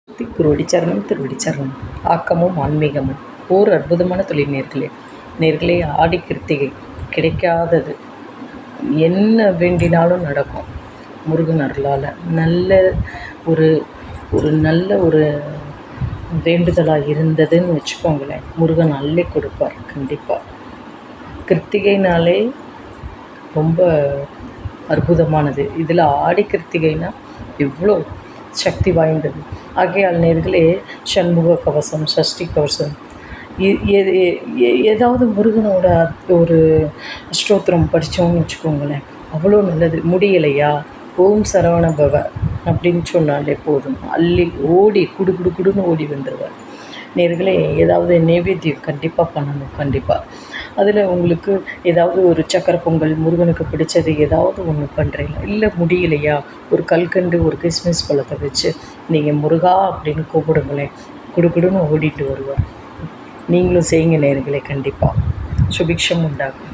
திருவடிச்சரணம் திருவடிச்சரணம். ஆக்கமும் ஆன்மீகமும் ஓர் அற்புதமான தொழில் நேர்களே. நேர்களே, ஆடி கிருத்திகை கிடைக்காதது என்ன வேண்டினாலும் நடக்கும் முருகன் அருளால். நல்ல ஒரு ஒரு நல்ல ஒரு வேண்டுதலாக இருந்ததுன்னு வச்சுக்கோங்களேன், முருகன் அள்ளி கொடுப்பார் கண்டிப்பாக. கிருத்திகைனாலே ரொம்ப அற்புதமானது. இதில் ஆடி கிருத்திகைனா எவ்வளோ சக்தி வாய்ந்தது. ஆகையால் நேர்களே, சண்முக கவசம், சஷ்டி கவசம், ஏதாவது முருகனோட ஒரு ஸ்தோத்திரம் படித்தோம்னு வச்சுக்கோங்களேன், அவ்வளோ நல்லது. முடியலையா, ஓம் சரவண பவ அப்படின்னு சொன்னாலே போதும், அள்ளி ஓடி குடு குடு குடுன்னு ஓடி வந்துடுவார். நேர்களே, ஏதாவது நைவேத்தியம் கண்டிப்பாக பண்ணணும். கண்டிப்பாக அதில் உங்களுக்கு ஏதாவது ஒரு சக்கரை பொங்கல், முருகனுக்கு பிடிச்சது ஏதாவது ஒன்று பண்ணுறீங்க. இல்லை முடியலையா, ஒரு கல்கண்டு ஒரு கிஸ்மிஸ் பழத்தை வச்சு நீங்கள் முருகா அப்படின்னு கூப்பிடுங்களேன், குடுக்குடுன்னு ஓடிட்டு வருவார். நீங்களும் செய்யுங்க நேர்களே, கண்டிப்பாக சுபிக்ஷம் உண்டாகும்.